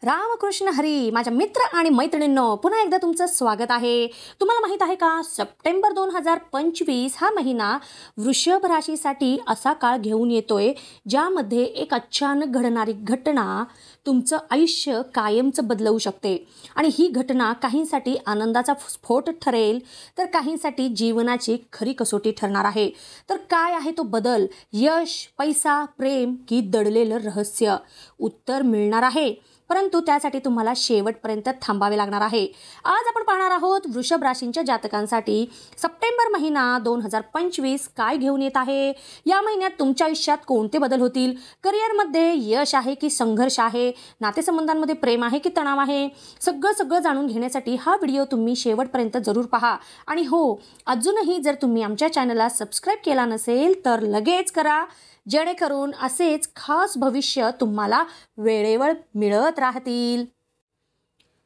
रामकृष्ण हरी माझ्या मित्र आणि मैत्रिणींनो, पुन्हा एकदा तुमचं स्वागत आहे। तुम्हाला माहित आहे का, सप्टेंबर 2025 हा महिना वृषभ राशीसाठी असा काळ घेऊन येतोय ज्यामध्ये एक अचानक घडणारी घटना तुमचं आयुष्य कायमचं बदलवू शकते। आणि ही घटना काहींसाठी आनंदाचा स्फोट ठरेल, तर काहींसाठी जीवनाची खरी कसोटी ठरणार आहे। तर काय आहे तो बदल? यश, पैसा, प्रेम की दडलेलं रहस्य? उत्तर मिळणार आहे, परंतु त्यासाठी तुम्हाला शेवटपर्यंत थांबावे लागणार आहे। आज आपण पाहणार आहोत वृषभ राशींच्या जातकांसाठी सप्टेंबर महिना 2025 काय घेऊन येत आहे। या महिन्यात तुमच्या आयुष्यात कोणते बदल होतील? करिअरमध्ये यश आहे की संघर्ष आहे? नातेसंबंधांमध्ये प्रेम आहे की तणाव आहे? सगळं जाणून घेण्यासाठी हा व्हिडिओ तुम्ही शेवटपर्यंत जरूर पहा। आणि हो, अजूनही जर तुम्ही आमच्या चॅनलला सबस्क्राइब केला नसेल तर लगेच करा, जेणेकरून असेच खास भविष्य तुम्हाला वेळेवर मिळत राहतील।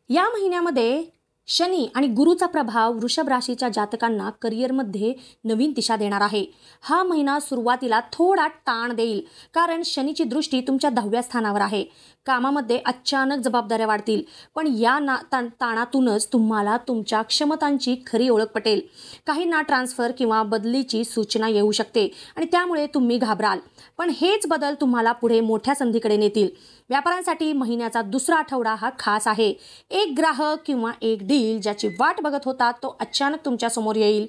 या महिन्यामध्ये शनी आणि गुरुचा प्रभाव वृषभ राशीच्या जातकांना करिअरमध्ये नवीन दिशा देणार आहे। हा महिना सुरुवातीला थोडा ताण देईल, कारण शनीची दृष्टी तुमच्या 10व्या स्थानावर आहे। कामामध्ये अचानक जबाबदाऱ्या वाढतील, पण या ताणातूनच तुम्हाला तुमच्या क्षमतांची खरी ओळख पटेल। काहींना ट्रान्सफर किंवा बदलीची सूचना येऊ शकते आणि त्यामुळे तुम्ही घाबराल, पण हेच बदल तुम्हाला पुढे मोठ्या संधीकडे नेतील। व्यापाऱ्यांसाठी महिन्याचा दुसरा आठवडा हा खास आहे। एक ग्राहक किंवा एक डील ज्याची वाट बघत होता तो अचानक तुमच्या समोर येईल।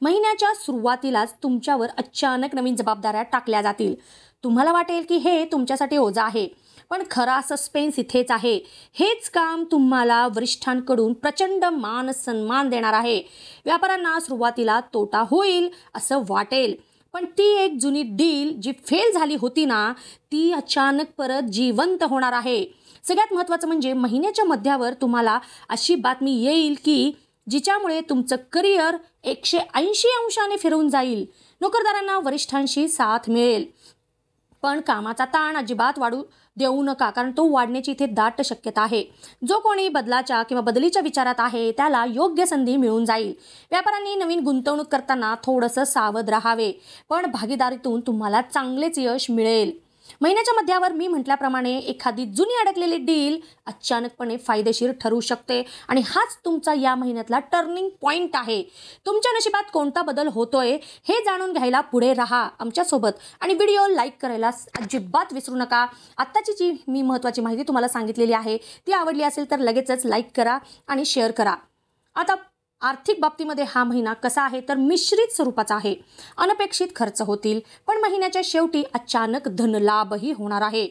महिन्याच्या सुरुवातीलाच तुमच्यावर अचानक नवीन जबाबदाऱ्या टाकल्या जातील। तुम्हाला वाटेल की हे तुमच्यासाठी ओझं आहे, पण खरा सस्पेन्स इथेच आहे। हेच काम तुम्हाला वरिष्ठांकडून प्रचंड मान सन्मान देणार आहे। व्यापाऱ्यांना सुरुवातीला तोटा होईल असं वाटेल, पण ती एक जुनी डील जी फेल झाली होती ना, ती अचानक परत जिवंत होणार आहे। सगळ्यात महत्त्वाचं म्हणजे महिन्याच्या मध्यावर तुम्हाला अशी बातमी येईल की जिच्यामुळे तुमचं करिअर 180 अंशाने फिरवून जाईल। नोकरदारांना वरिष्ठांशी साथ मिळेल, पण कामाचा ताण अजिबात वाढू देऊ नका, कारण तो वाढण्याची इथे दाट शक्यता आहे। जो कोणी बदलाच्या किंवा बदलीच्या विचारात आहे त्याला योग्य संधी मिळून जाईल। व्यापाऱ्यांनी नवीन गुंतवणूक करताना थोडंसं सावध राहावे, पण भागीदारीतून तुम्हाला चांगलेच यश मिळेल। महिन्याच्या मध्यावर मी म्हटल्याप्रमाणे एखादी जुनी अडकलेली डील अचानकपणे फायदेशीर ठरू शकते, आणि हाच तुमचा या महिन्यातला टर्निंग पॉइंट आहे। तुमच्या नशिबात कोणता बदल होतोय हे जाणून घ्यायला पुढे राहा आमच्यासोबत, आणि व्हिडिओ लाईक करायला अजिबात विसरू नका। आत्ताची जी मी महत्त्वाची माहिती तुम्हाला सांगितलेली आहे ती आवडली असेल तर लगेचच लाईक करा आणि शेअर करा। आता आर्थिक बाबतीमध्ये हा महिना कसा आहे तर मिश्रित स्वरूपाचा आहे। अनपेक्षित खर्च होतील, पण महिन्याच्या शेवटी अचानक धनलाभही होणार आहे।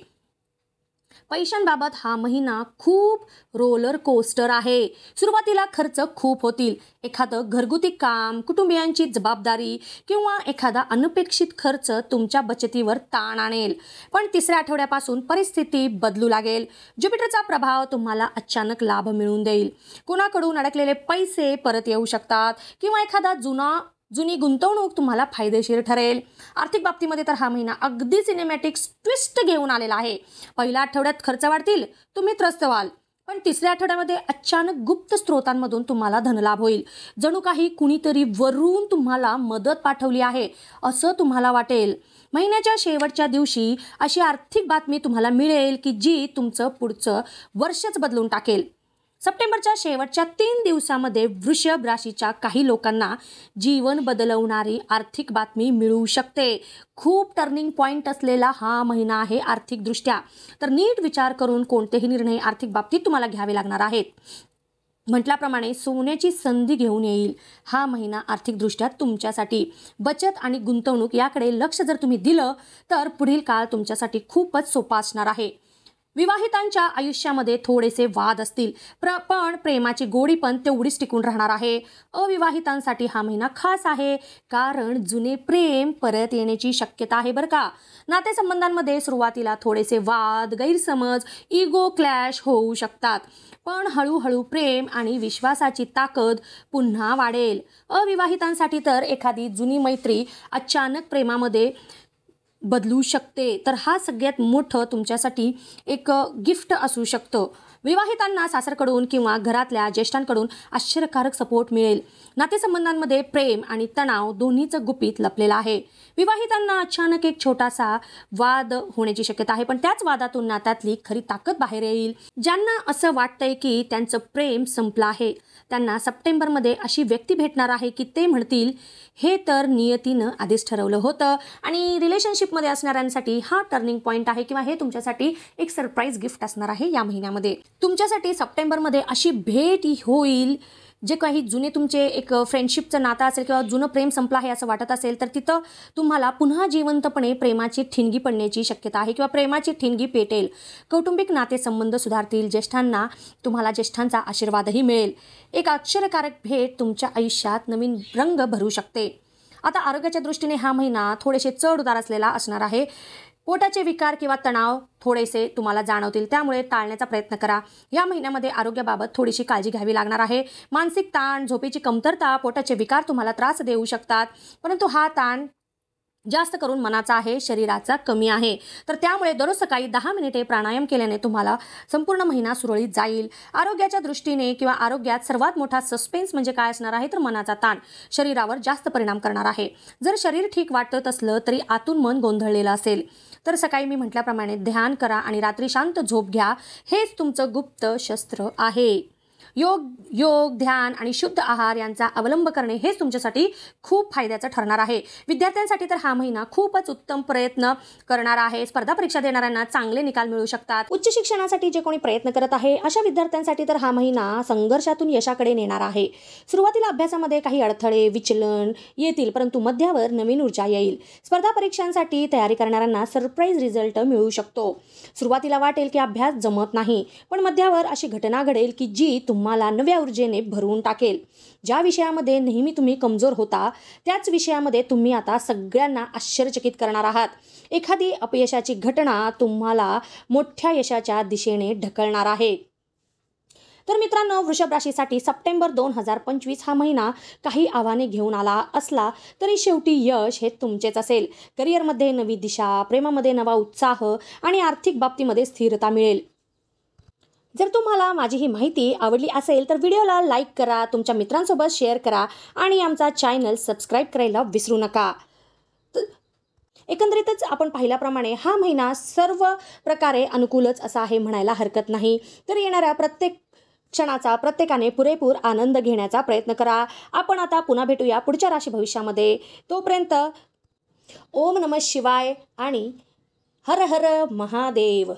पैशांबाबत हा महिना खूप रोलर कोस्टर आहे। सुरुवातीला खर्च खूप होतील, एखादं घरगुती काम, कुटुंबियांची जबाबदारी किंवा एखादा अनपेक्षित खर्च तुमच्या बचतीवर ताण आणेल, पण तिसऱ्या आठवड्यापासून परिस्थिती बदलू लागेल। ज्युपिटरचा प्रभाव तुम्हाला अचानक लाभ मिळवून देईल। कोणाकडून अडकलेले पैसे परत येऊ शकतात किंवा एखादा जुनी गुंतवणूक तुम्हाला फायदेशीर ठरेल। आर्थिक बाबतीमध्ये तर हा महिना अगदी सिनेमॅटिक ट्विस्ट घेऊन आलेला आहे। पहिल्या आठवड्यात खर्च वाढतील, तुम्ही त्रस्त व्हाल, पण तिसऱ्या आठवड्यामध्ये अचानक गुप्त स्रोतांमधून तुम्हाला धनलाभ होईल। जणू काही कुणीतरी वरून तुम्हाला मदत पाठवली आहे असं तुम्हाला वाटेल। महिन्याच्या शेवटच्या दिवशी अशी आर्थिक बातमी तुम्हाला मिळेल की जी तुमचं पुढचं वर्षच बदलून टाकेल। सप्टेंबरच्या शेवटच्या 3 दिवसामध्ये वृषभ राशीच्या काही लोकांना जीवन बदलवणारी आर्थिक बातमी मिळू शकते। खूप टर्निंग पॉइंट असलेला हा महिना आहे आर्थिकदृष्ट्या, तर नीट विचार करून कोणतेही निर्णय आर्थिक बाबतीत तुम्हाला घ्यावे लागणार आहेत। म्हटल्याप्रमाणे सोन्याची संधी घेऊन येईल हा महिना आर्थिकदृष्ट्या तुमच्यासाठी। बचत आणि गुंतवणूक याकडे लक्ष जर तुम्ही दिलं तर पुढील काळ तुमच्यासाठी खूपच सोपा असणार आहे। विवाहितांच्या आयुष्यामध्ये थोडेसे वाद असतील, पण प्रेमाची गोडी पण तेवढीच टिकून राहणार आहे। अविवाहितांसाठी हा महिना खास आहे, कारण जुने प्रेम परत येण्याची शक्यता आहे बरं का। नातेसंबंधांमध्ये सुरुवातीला थोडेसे वाद, गैरसमज, इगो क्लॅश होऊ शकतात, पण हळूहळू प्रेम आणि विश्वासाची ताकद पुन्हा वाढेल। अविवाहितांसाठी तर एखादी जुनी मैत्री अचानक प्रेमामध्ये बदलू शकते. तर हा सगळ्यात मोठं तुमच्यासाठी एक गिफ्ट असू शकतं. विवाहितांना सासरकडून किंवा घरातल्या ज्येष्ठांकडून आश्चर्यकारक सपोर्ट मिळेल. नातेसंबंधांमध्ये प्रेम आणि तणाव दोन्हीचं गुपित लपलेलं आहे. विवाहितांना अचानक एक छोटासा वाद होण्याची शक्यता आहे, पण त्याच वादातून नात्यातली खरी ताकद बाहेर येईल. ज्यांना असं वाटतंय की त्यांचं प्रेम संपलं आहे, त्यांना सप्टेंबरमध्ये अशी व्यक्ती भेटणार आहे की ते म्हणतील, हे तर नियतीनं आधीच ठरवलं होतं. आणि रिलेशनशिपमध्ये असणाऱ्यांसाठी हा टर्निंग पॉईंट आहे किंवा हे तुमच्यासाठी एक सरप्राईज गिफ्ट असणार आहे या महिन्यामध्ये. तुमच्यासाठी सप्टेंबरमध्ये अशी भेट होईल, जे काही जुने तुमचे एक फ्रेंडशिपचं नातं असेल किंवा जुनं प्रेम संपलं आहे असं वाटत असेल, तर तिथं तुम्हाला पुन्हा जिवंतपणे प्रेमाची ठिणगी पडण्याची शक्यता आहे किंवा प्रेमाची ठिणगी पेटेल. कौटुंबिक नातेसंबंध सुधारतील. तुम्हाला ज्येष्ठांचा आशीर्वादही मिळेल. एक आश्चर्यकारक भेट तुमच्या आयुष्यात नवीन रंग भरू शकते. आता आरोग्याच्या दृष्टीने हा महिना थोडेसे चढ उतार असलेला असणार आहे. पोटाचे विकार किंवा तणाव थोडेसे तुम्हाला जाणवतील, त्यामुळे टाळण्याचा प्रयत्न करा. या महिन्यामध्ये आरोग्याबाबत थोडीशी काळजी घ्यावी लागणार आहे. मानसिक ताण, झोपेची कमतरता, पोटाचे विकार तुम्हाला त्रास देऊ शकतात, परंतु हा ताण जास्त करून मनाचा आहे, शरीराचा कमी आहे. तर त्यामुळे दररोज सकाळी 10 मिनिटे प्राणायाम केल्याने तुम्हाला संपूर्ण महिना सुरळीत जाईल. आरोग्याच्या दृष्टीने किंवा आरोग्यात सर्वात मोठा सस्पेन्स म्हणजे काय असणार आहे, तर मनाचा ताण शरीरावर जास्त परिणाम करणार आहे. जर शरीर ठीक वाटत असलं तरी आतून मन गोंधळलेलं असेल, तर सकाळी मी म्हटल्याप्रमाणे ध्यान करा आणि रात्री शांत झोप घ्या. हेच तुमचं गुप्त शस्त्र आहे. योग, ध्यान आणि शुद्ध आहार यांचा अवलंब करणे हेच तुमच्यासाठी खूप फायद्याचं ठरणार आहे. विद्यार्थ्यांसाठी तर हा महिना खूपच उत्तम प्रयत्न करणार आहे. स्पर्धा परीक्षा देणाऱ्यांना चांगले निकाल मिळू शकतात. उच्च शिक्षणासाठी जे कोणी प्रयत्न करत आहे अशा विद्यार्थ्यांसाठी तर हा महिना संघर्षातून यशाकडे नेणार आहे. सुरुवातीला अभ्यासामध्ये काही अडथळे, विचलन येतील, परंतु मध्यावर नवीन ऊर्जा येईल. स्पर्धा परीक्षांसाठी तयारी करणाऱ्यांना सरप्राईज रिझल्ट मिळू शकतो. सुरुवातीला वाटेल की अभ्यास जमत नाही, पण मध्यावर अशी घटना घडेल की जी तुम्हाला नव्या ऊर्जेने भरून टाकेल. ज्या विषयामध्ये नेहमी तुम्ही कमजोर होता, त्याच विषयामध्ये तुम्ही आता सगळ्यांना आश्चर्यचकित करणार आहात. एखादी अपयशाची घटना तुम्हाला मोठ्या यशाच्या दिशेने ढकलणार आहे. तर मित्रांनो, वृषभ राशीसाठी सप्टेंबर 2025 हा महिना काही आव्हाने घेऊन आला असला तरी शेवटी यश हे तुमचेच असेल. करिअरमध्ये नवी दिशा, प्रेमामध्ये नवा उत्साह आणि आर्थिक बाबतीमध्ये स्थिरता मिळेल. जर तुम्हाला माझी ही माहिती आवडली असेल तर व्हिडिओला लाईक करा, तुमच्या मित्रांसोबत शेअर करा आणि आमचा चॅनल सबस्क्राईब करायला विसरू नका. एकंदरीतच आपण पाहिल्याप्रमाणे हा महिना सर्व प्रकारे अनुकूलच असा आहे म्हणायला हरकत नाही. तर येणाऱ्या प्रत्येक क्षणाचा प्रत्येकाने पुरेपूर आनंद घेण्याचा प्रयत्न करा. आपण आता पुन्हा भेटूया पुढच्या राशी भविष्यामध्ये. तोपर्यंत ओम नमः शिवाय आणि हर हर महादेव.